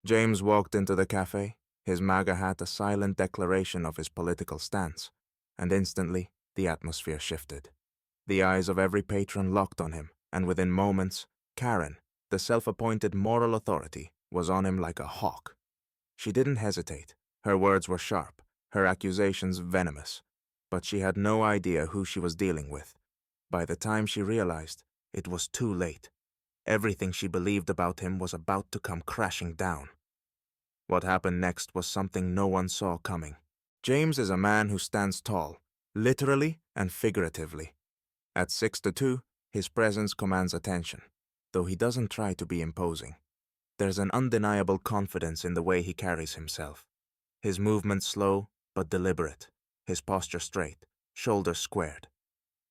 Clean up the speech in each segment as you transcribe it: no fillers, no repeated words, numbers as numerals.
James walked into the café, his MAGA hat a silent declaration of his political stance, and instantly the atmosphere shifted. The eyes of every patron locked on him, and within moments, Karen, the self-appointed moral authority, was on him like a hawk. She didn't hesitate. Her words were sharp, her accusations venomous, but she had no idea who she was dealing with. By the time she realized, it was too late. Everything she believed about him was about to come crashing down. What happened next was something no one saw coming. James is a man who stands tall, literally and figuratively. At 6'2", his presence commands attention, though he doesn't try to be imposing. There's an undeniable confidence in the way he carries himself. His movements slow but deliberate, his posture straight, shoulders squared.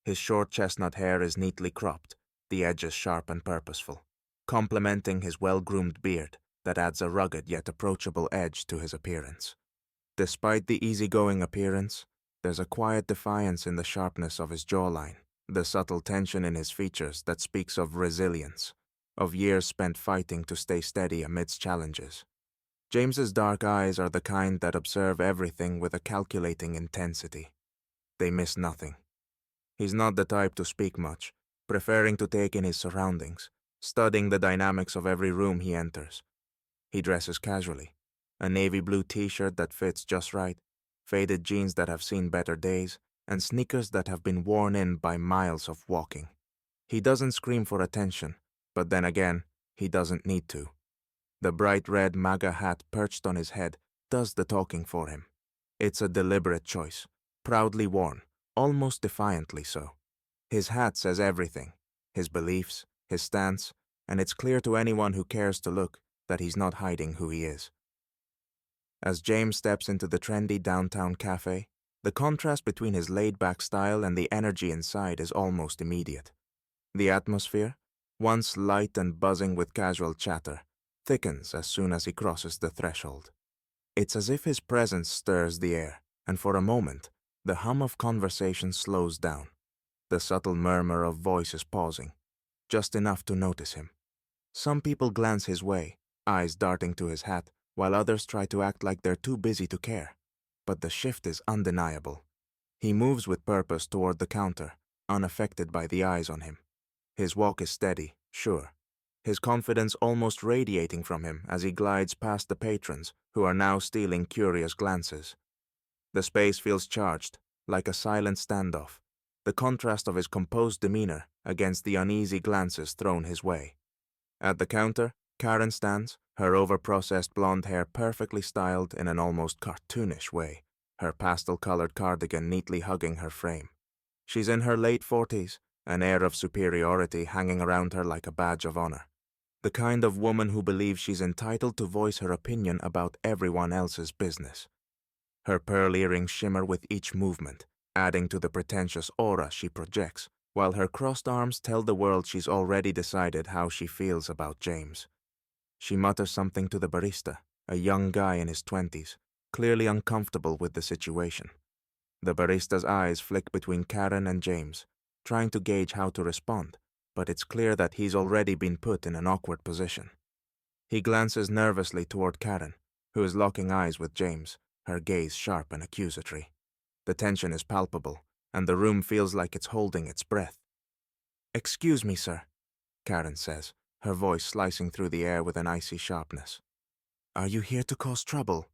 His short chestnut hair is neatly cropped, the edges sharp and purposeful, complementing his well-groomed beard that adds a rugged yet approachable edge to his appearance. Despite the easygoing appearance, there's a quiet defiance in the sharpness of his jawline, the subtle tension in his features that speaks of resilience, of years spent fighting to stay steady amidst challenges. James's dark eyes are the kind that observe everything with a calculating intensity. They miss nothing. He's not the type to speak much, preferring to take in his surroundings, studying the dynamics of every room he enters. He dresses casually, a navy blue t-shirt that fits just right, faded jeans that have seen better days, and sneakers that have been worn in by miles of walking. He doesn't scream for attention, but then again, he doesn't need to. The bright red MAGA hat perched on his head does the talking for him. It's a deliberate choice, proudly worn, almost defiantly so. His hat says everything, his beliefs, his stance, and it's clear to anyone who cares to look that he's not hiding who he is. As James steps into the trendy downtown cafe, the contrast between his laid-back style and the energy inside is almost immediate. The atmosphere, once light and buzzing with casual chatter, thickens as soon as he crosses the threshold. It's as if his presence stirs the air, and for a moment, the hum of conversation slows down, the subtle murmur of voices pausing, just enough to notice him. Some people glance his way, eyes darting to his hat, while others try to act like they're too busy to care. But the shift is undeniable. He moves with purpose toward the counter, unaffected by the eyes on him. His walk is steady, sure, his confidence almost radiating from him as he glides past the patrons who are now stealing curious glances. The space feels charged, like a silent standoff, the contrast of his composed demeanor against the uneasy glances thrown his way. At the counter, Karen stands, her over-processed blonde hair perfectly styled in an almost cartoonish way, her pastel-colored cardigan neatly hugging her frame. She's in her late 40s, an air of superiority hanging around her like a badge of honor. The kind of woman who believes she's entitled to voice her opinion about everyone else's business. Her pearl earrings shimmer with each movement, adding to the pretentious aura she projects, while her crossed arms tell the world she's already decided how she feels about James. She mutters something to the barista, a young guy in his 20s, clearly uncomfortable with the situation. The barista's eyes flick between Karen and James, trying to gauge how to respond, but it's clear that he's already been put in an awkward position. He glances nervously toward Karen, who is locking eyes with James, her gaze sharp and accusatory. The tension is palpable, and the room feels like it's holding its breath. "Excuse me, sir," Karen says, her voice slicing through the air with an icy sharpness. "Are you here to cause trouble?"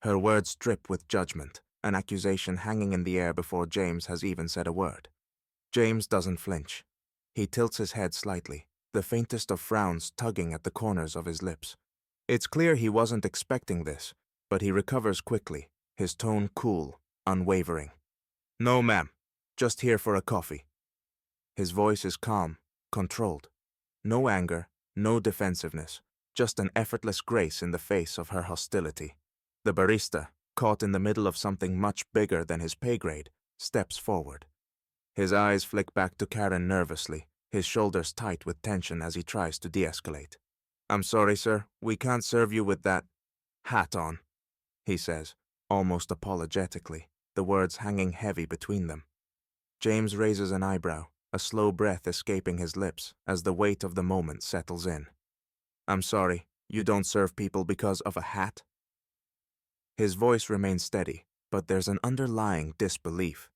Her words drip with judgment, an accusation hanging in the air before James has even said a word. James doesn't flinch. He tilts his head slightly, the faintest of frowns tugging at the corners of his lips. It's clear he wasn't expecting this, but he recovers quickly, his tone cool, unwavering. "No, ma'am. Just here for a coffee." His voice is calm, controlled. No anger, no defensiveness, just an effortless grace in the face of her hostility. The barista, caught in the middle of something much bigger than his pay grade, steps forward. His eyes flick back to Karen nervously, his shoulders tight with tension as he tries to de-escalate. "I'm sorry, sir, we can't serve you with that hat on," he says, almost apologetically, the words hanging heavy between them. James raises an eyebrow, a slow breath escaping his lips as the weight of the moment settles in. "I'm sorry, You don't serve people because of a hat? His voice remains steady, but there's an underlying disbelief.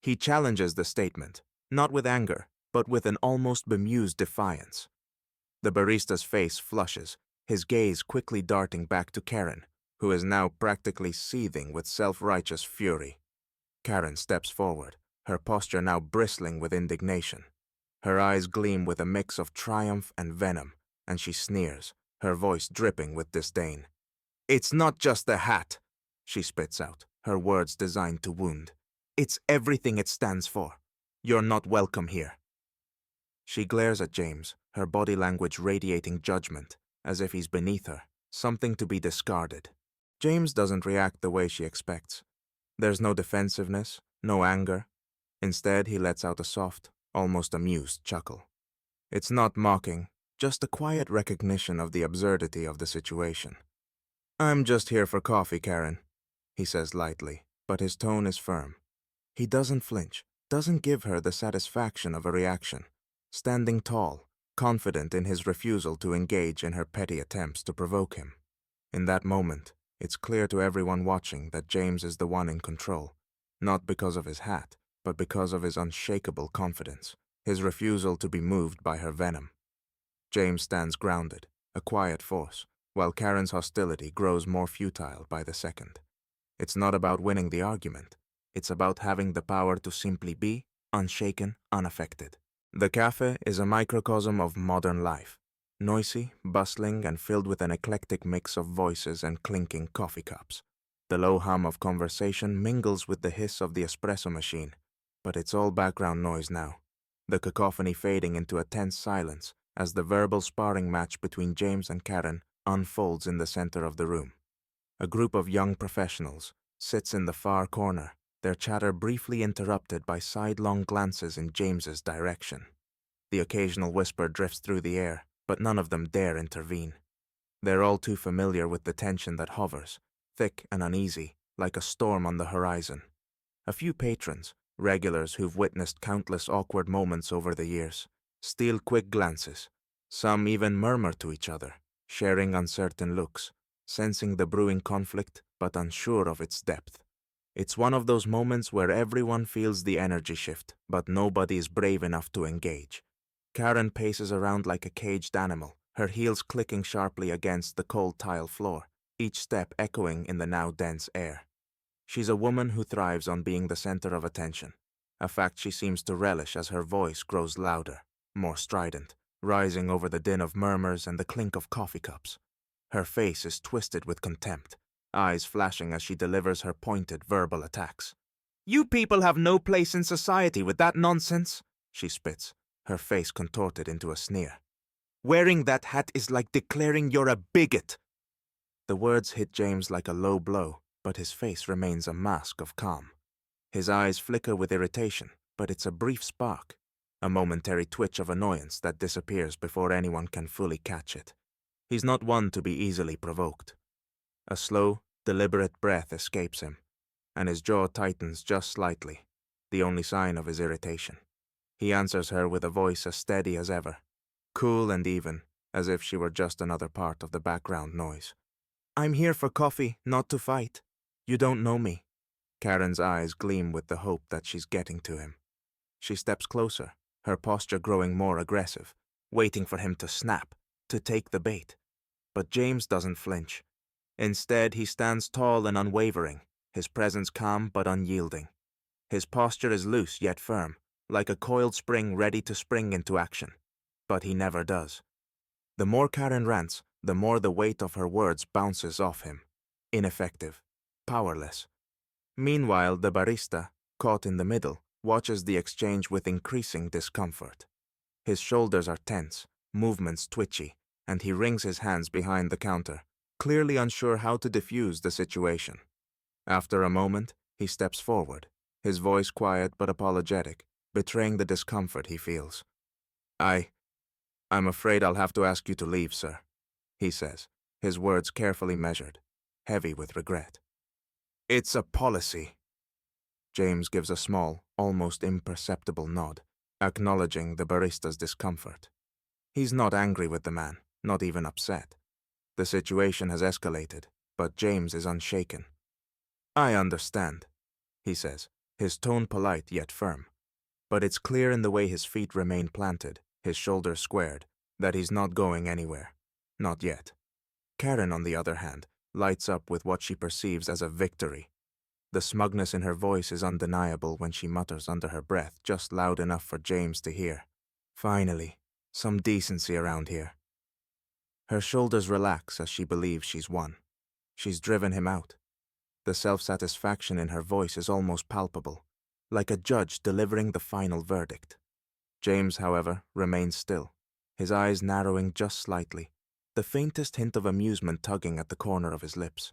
He challenges the statement, not with anger, but with an almost bemused defiance. The barista's face flushes, his gaze quickly darting back to Karen, who is now practically seething with self-righteous fury. Karen steps forward, her posture now bristling with indignation. Her eyes gleam with a mix of triumph and venom, and she sneers, her voice dripping with disdain. "It's not just the hat," she spits out, her words designed to wound. "It's everything it stands for. You're not welcome here." She glares at James, her body language radiating judgment, as if he's beneath her, something to be discarded. James doesn't react the way she expects. There's no defensiveness, no anger. Instead, he lets out a soft, almost amused chuckle. It's not mocking, just a quiet recognition of the absurdity of the situation. "I'm just here for coffee, Karen," he says lightly, but his tone is firm. He doesn't flinch, doesn't give her the satisfaction of a reaction, standing tall, confident in his refusal to engage in her petty attempts to provoke him. In that moment, it's clear to everyone watching that James is the one in control, not because of his hat, but because of his unshakable confidence, his refusal to be moved by her venom. James stands grounded, a quiet force, while Karen's hostility grows more futile by the second. It's not about winning the argument. It's about having the power to simply be, unshaken, unaffected. The café is a microcosm of modern life, noisy, bustling, and filled with an eclectic mix of voices and clinking coffee cups. The low hum of conversation mingles with the hiss of the espresso machine, but it's all background noise now, the cacophony fading into a tense silence as the verbal sparring match between James and Karen unfolds in the center of the room. A group of young professionals sits in the far corner, their chatter briefly interrupted by sidelong glances in James's direction. The occasional whisper drifts through the air, but none of them dare intervene. They're all too familiar with the tension that hovers, thick and uneasy, like a storm on the horizon. A few patrons, regulars who've witnessed countless awkward moments over the years, steal quick glances. Some even murmur to each other, sharing uncertain looks, sensing the brewing conflict but unsure of its depth. It's one of those moments where everyone feels the energy shift, but nobody is brave enough to engage. Karen paces around like a caged animal, her heels clicking sharply against the cold tile floor, each step echoing in the now dense air. She's a woman who thrives on being the center of attention, a fact she seems to relish as her voice grows louder, more strident, rising over the din of murmurs and the clink of coffee cups. Her face is twisted with contempt, eyes flashing as she delivers her pointed verbal attacks. "You people have no place in society with that nonsense," she spits, her face contorted into a sneer. "Wearing that hat is like declaring you're a bigot." The words hit James like a low blow, but his face remains a mask of calm. His eyes flicker with irritation, but it's a brief spark, a momentary twitch of annoyance that disappears before anyone can fully catch it. He's not one to be easily provoked. A slow, deliberate breath escapes him, and his jaw tightens just slightly, the only sign of his irritation. He answers her with a voice as steady as ever, cool and even, as if she were just another part of the background noise. "I'm here for coffee, not to fight. You don't know me." Karen's eyes gleam with the hope that she's getting to him. She steps closer, her posture growing more aggressive, waiting for him to snap, to take the bait. But James doesn't flinch. Instead, he stands tall and unwavering, his presence calm but unyielding. His posture is loose yet firm, like a coiled spring ready to spring into action. But he never does. The more Karen rants, the more the weight of her words bounces off him. Ineffective, powerless. Meanwhile, the barista, caught in the middle, watches the exchange with increasing discomfort. His shoulders are tense, movements twitchy, and he wrings his hands behind the counter, clearly unsure how to diffuse the situation. After a moment, he steps forward, his voice quiet but apologetic, betraying the discomfort he feels. I'm afraid I'll have to ask you to leave, sir," he says, his words carefully measured, heavy with regret. "It's a policy." James gives a small, almost imperceptible nod, acknowledging the barista's discomfort. He's not angry with the man, not even upset. The situation has escalated, but James is unshaken. "I understand," he says, his tone polite yet firm. But it's clear in the way his feet remain planted, his shoulders squared, that he's not going anywhere. Not yet. Karen, on the other hand, lights up with what she perceives as a victory. The smugness in her voice is undeniable when she mutters under her breath, just loud enough for James to hear. "Finally, some decency around here." Her shoulders relax as she believes she's won. She's driven him out. The self-satisfaction in her voice is almost palpable, like a judge delivering the final verdict. James, however, remains still, his eyes narrowing just slightly, the faintest hint of amusement tugging at the corner of his lips.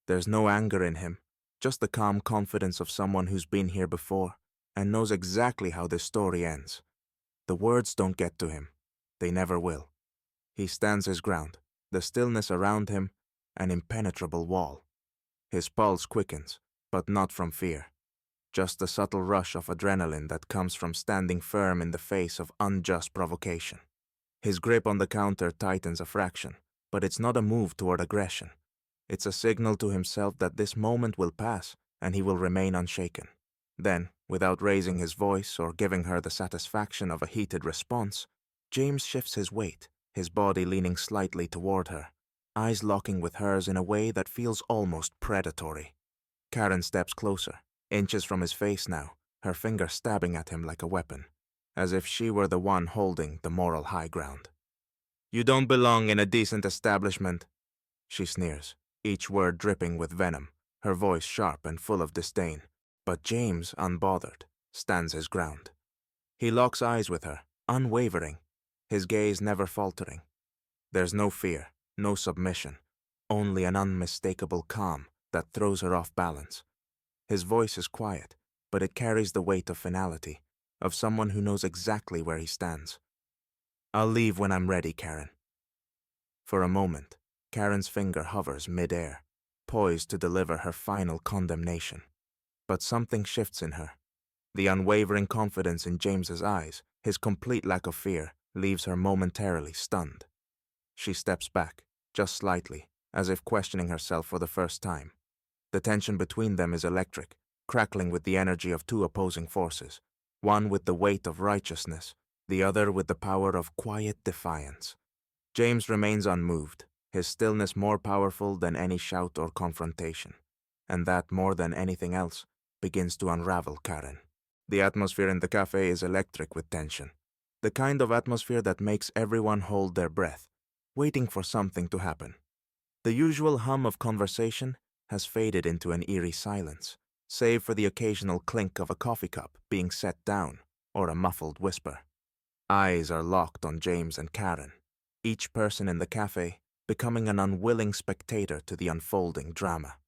There's no anger in him, just the calm confidence of someone who's been here before and knows exactly how this story ends. The words don't get to him. They never will. He stands his ground, the stillness around him an impenetrable wall. His pulse quickens, but not from fear. Just the subtle rush of adrenaline that comes from standing firm in the face of unjust provocation. His grip on the counter tightens a fraction, but it's not a move toward aggression. It's a signal to himself that this moment will pass and he will remain unshaken. Then, without raising his voice or giving her the satisfaction of a heated response, James shifts his weight, his body leaning slightly toward her, eyes locking with hers in a way that feels almost predatory. Karen steps closer, inches from his face now, her finger stabbing at him like a weapon, as if she were the one holding the moral high ground. "You don't belong in a decent establishment," she sneers, each word dripping with venom, her voice sharp and full of disdain. But James, unbothered, stands his ground. He locks eyes with her, unwavering, his gaze never faltering. There's no fear, no submission, only an unmistakable calm that throws her off balance. His voice is quiet, but it carries the weight of finality, of someone who knows exactly where he stands. "I'll leave when I'm ready, Karen." For a moment, Karen's finger hovers mid-air, poised to deliver her final condemnation. But something shifts in her. The unwavering confidence in James's eyes, his complete lack of fear, leaves her momentarily stunned. She steps back, just slightly, as if questioning herself for the first time. The tension between them is electric, crackling with the energy of two opposing forces, one with the weight of righteousness, the other with the power of quiet defiance. James remains unmoved, his stillness more powerful than any shout or confrontation. And that, more than anything else, begins to unravel Karen. The atmosphere in the cafe is electric with tension, the kind of atmosphere that makes everyone hold their breath, waiting for something to happen. The usual hum of conversation has faded into an eerie silence, save for the occasional clink of a coffee cup being set down or a muffled whisper. Eyes are locked on James and Karen, each person in the cafe becoming an unwilling spectator to the unfolding drama.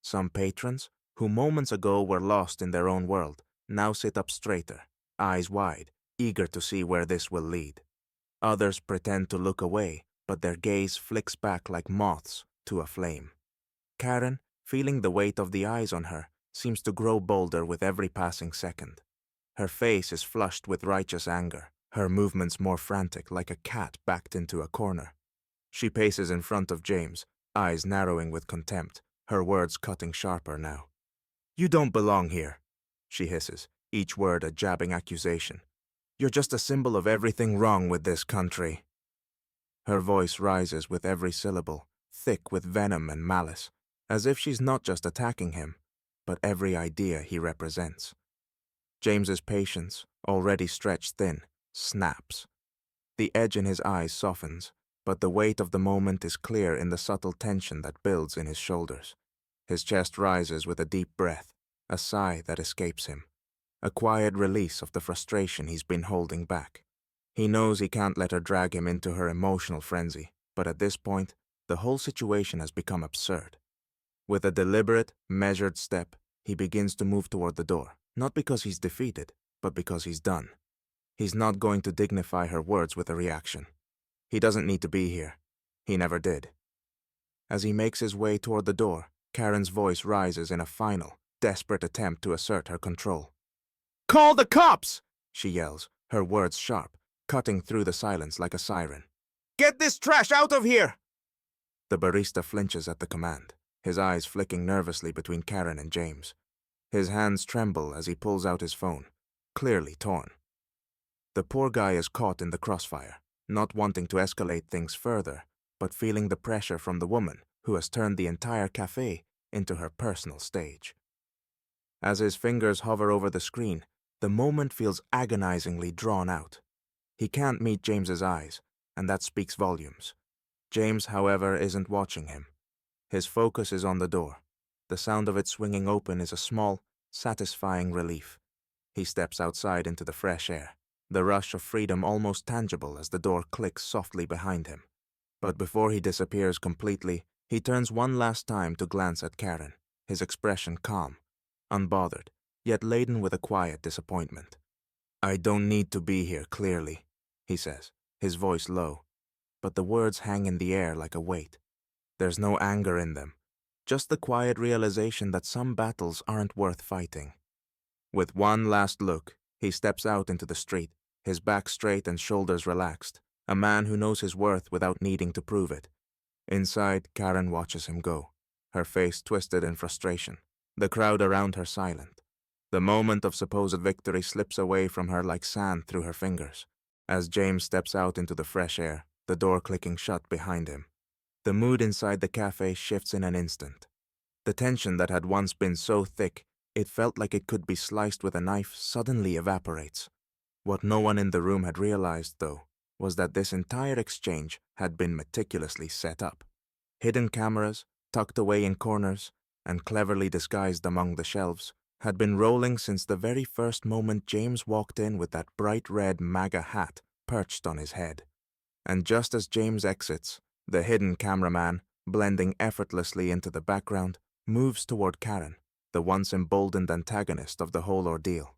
Some patrons, who moments ago were lost in their own world, now sit up straighter, eyes wide, eager to see where this will lead. Others pretend to look away, but their gaze flicks back like moths to a flame. Karen, feeling the weight of the eyes on her, seems to grow bolder with every passing second. Her face is flushed with righteous anger, her movements more frantic like a cat backed into a corner. She paces in front of James, eyes narrowing with contempt, her words cutting sharper now. "You don't belong here," she hisses, each word a jabbing accusation. "You're just a symbol of everything wrong with this country." Her voice rises with every syllable, thick with venom and malice, as if she's not just attacking him, but every idea he represents. James's patience, already stretched thin, snaps. The edge in his eyes softens, but the weight of the moment is clear in the subtle tension that builds in his shoulders. His chest rises with a deep breath, a sigh that escapes him, a quiet release of the frustration he's been holding back. He knows he can't let her drag him into her emotional frenzy, but at this point, the whole situation has become absurd. With a deliberate, measured step, he begins to move toward the door, not because he's defeated, but because he's done. He's not going to dignify her words with a reaction. He doesn't need to be here. He never did. As he makes his way toward the door, Karen's voice rises in a final, desperate attempt to assert her control. "Call the cops!" she yells, her words sharp, cutting through the silence like a siren. "Get this trash out of here!" The barista flinches at the command, his eyes flicking nervously between Karen and James. His hands tremble as he pulls out his phone, clearly torn. The poor guy is caught in the crossfire, not wanting to escalate things further, but feeling the pressure from the woman who has turned the entire cafe into her personal stage. As his fingers hover over the screen, the moment feels agonizingly drawn out. He can't meet James's eyes, and that speaks volumes. James, however, isn't watching him. His focus is on the door. The sound of it swinging open is a small, satisfying relief. He steps outside into the fresh air, the rush of freedom almost tangible as the door clicks softly behind him. But before he disappears completely, he turns one last time to glance at Karen, his expression calm, unbothered, yet laden with a quiet disappointment. "I don't need to be here, clearly," he says, his voice low, but the words hang in the air like a weight. There's no anger in them, just the quiet realization that some battles aren't worth fighting. With one last look, he steps out into the street, his back straight and shoulders relaxed, a man who knows his worth without needing to prove it. Inside, Karen watches him go, her face twisted in frustration, the crowd around her silent. The moment of supposed victory slips away from her like sand through her fingers. As James steps out into the fresh air, the door clicking shut behind him, the mood inside the cafe shifts in an instant. The tension that had once been so thick, it felt like it could be sliced with a knife, suddenly evaporates. What no one in the room had realized, though, was that this entire exchange had been meticulously set up. Hidden cameras, tucked away in corners, and cleverly disguised among the shelves, had been rolling since the very first moment James walked in with that bright red MAGA hat perched on his head. And just as James exits, the hidden cameraman, blending effortlessly into the background, moves toward Karen, the once emboldened antagonist of the whole ordeal.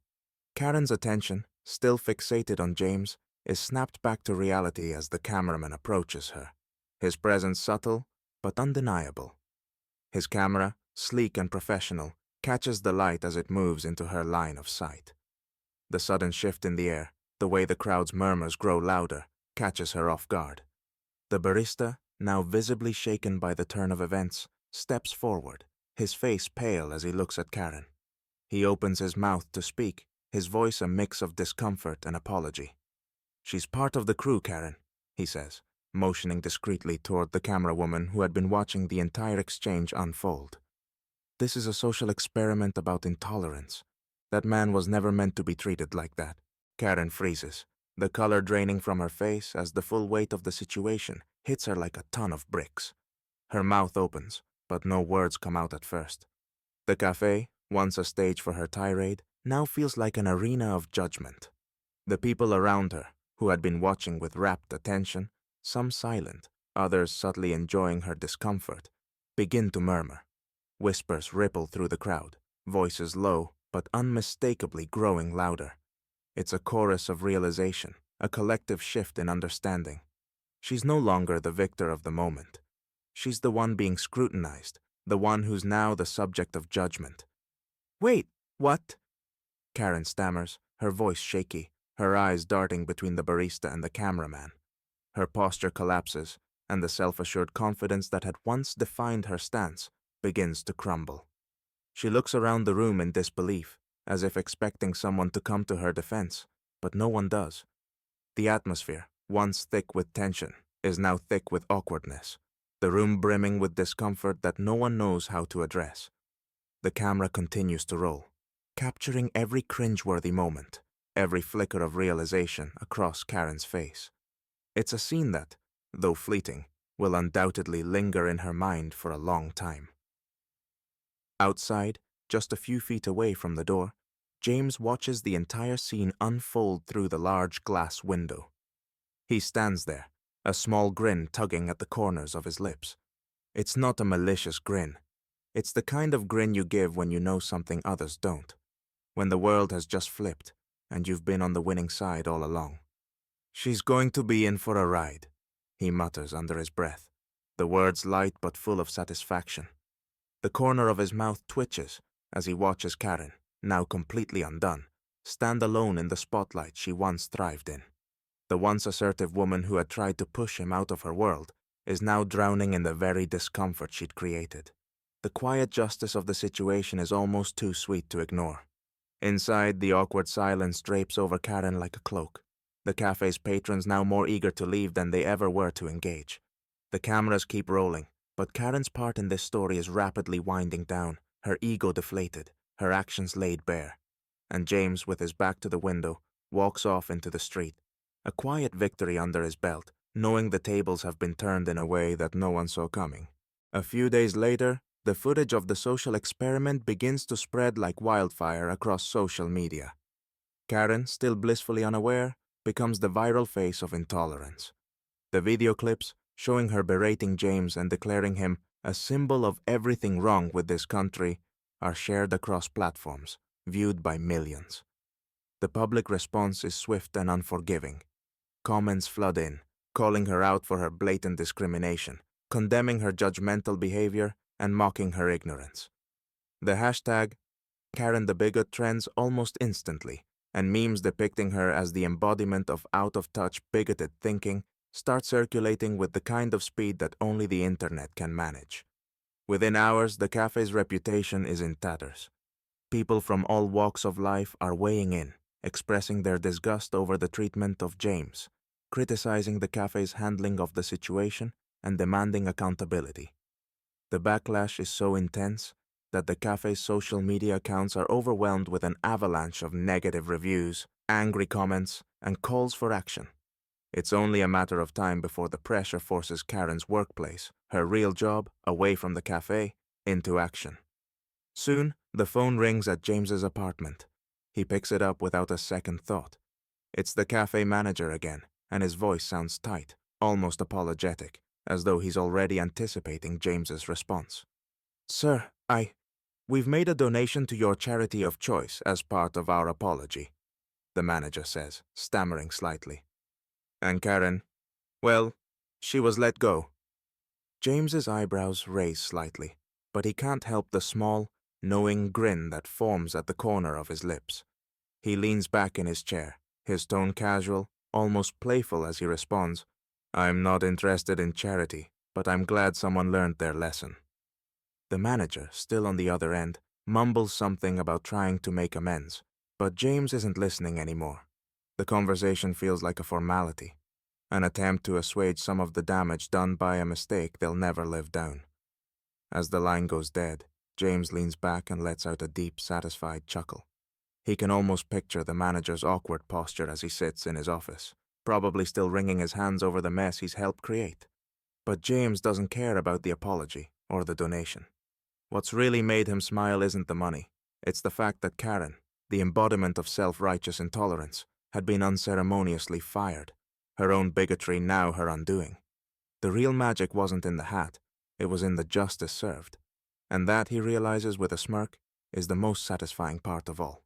Karen's attention, still fixated on James, is snapped back to reality as the cameraman approaches her, his presence subtle but undeniable. His camera, sleek and professional, catches the light as it moves into her line of sight. The sudden shift in the air, the way the crowd's murmurs grow louder, catches her off guard. The barista, now visibly shaken by the turn of events, steps forward, his face pale as he looks at Karen. He opens his mouth to speak, his voice a mix of discomfort and apology. "She's part of the crew, Karen," he says, motioning discreetly toward the camera woman who had been watching the entire exchange unfold. "This is a social experiment about intolerance. That man was never meant to be treated like that." Karen freezes, the color draining from her face as the full weight of the situation hits her like a ton of bricks. Her mouth opens, but no words come out at first. The cafe, once a stage for her tirade, now feels like an arena of judgment. The people around her, who had been watching with rapt attention, some silent, others subtly enjoying her discomfort, begin to murmur. Whispers ripple through the crowd, voices low but unmistakably growing louder. It's a chorus of realization, a collective shift in understanding. She's no longer the victor of the moment. She's the one being scrutinized, the one who's now the subject of judgment. "Wait, what?" Karen stammers, her voice shaky, her eyes darting between the barista and the cameraman. Her posture collapses, and the self-assured confidence that had once defined her stance begins to crumble. She looks around the room in disbelief, as if expecting someone to come to her defense, but no one does. The atmosphere, once thick with tension, is now thick with awkwardness, the room brimming with discomfort that no one knows how to address. The camera continues to roll, capturing every cringeworthy moment, every flicker of realization across Karen's face. It's a scene that, though fleeting, will undoubtedly linger in her mind for a long time. Outside, just a few feet away from the door, James watches the entire scene unfold through the large glass window. He stands there, a small grin tugging at the corners of his lips. It's not a malicious grin. It's the kind of grin you give when you know something others don't, when the world has just flipped and you've been on the winning side all along. "She's going to be in for a ride," he mutters under his breath, the words light but full of satisfaction. The corner of his mouth twitches as he watches Karen, now completely undone, stand alone in the spotlight she once thrived in. The once assertive woman who had tried to push him out of her world is now drowning in the very discomfort she'd created. The quiet justice of the situation is almost too sweet to ignore. Inside, the awkward silence drapes over Karen like a cloak. The cafe's patrons now more eager to leave than they ever were to engage. The cameras keep rolling, but Karen's part in this story is rapidly winding down, her ego deflated, her actions laid bare. And James, with his back to the window, walks off into the street, a quiet victory under his belt, knowing the tables have been turned in a way that no one saw coming. A few days later, the footage of the social experiment begins to spread like wildfire across social media. Karen, still blissfully unaware, becomes the viral face of intolerance. The video clips, showing her berating James and declaring him a symbol of everything wrong with this country, are shared across platforms, viewed by millions. The public response is swift and unforgiving. Comments flood in, calling her out for her blatant discrimination, condemning her judgmental behavior, and mocking her ignorance. The hashtag #KarenTheBigot trends almost instantly, and memes depicting her as the embodiment of out-of-touch, bigoted thinking start circulating with the kind of speed that only the internet can manage. Within hours, the cafe's reputation is in tatters. People from all walks of life are weighing in, expressing their disgust over the treatment of James, criticizing the cafe's handling of the situation, and demanding accountability. The backlash is so intense that the cafe's social media accounts are overwhelmed with an avalanche of negative reviews, angry comments, and calls for action. It's only a matter of time before the pressure forces Karen's workplace, her real job, away from the cafe, into action. Soon, the phone rings at James's apartment. He picks it up without a second thought. It's the cafe manager again, and his voice sounds tight, almost apologetic, as though he's already anticipating James's response. "Sir, we've made a donation to your charity of choice as part of our apology," the manager says, stammering slightly. "And Karen, well, she was let go." James's eyebrows raise slightly, but he can't help the small, knowing grin that forms at the corner of his lips. He leans back in his chair, his tone casual, almost playful as he responds, "I'm not interested in charity, but I'm glad someone learned their lesson." The manager, still on the other end, mumbles something about trying to make amends, but James isn't listening anymore. The conversation feels like a formality, an attempt to assuage some of the damage done by a mistake they'll never live down. As the line goes dead, James leans back and lets out a deep, satisfied chuckle. He can almost picture the manager's awkward posture as he sits in his office, probably still wringing his hands over the mess he's helped create. But James doesn't care about the apology or the donation. What's really made him smile isn't the money. It's the fact that Karen, the embodiment of self-righteous intolerance, had been unceremoniously fired, her own bigotry now her undoing. The real magic wasn't in the hat, it was in the justice served. And that, he realizes with a smirk, is the most satisfying part of all.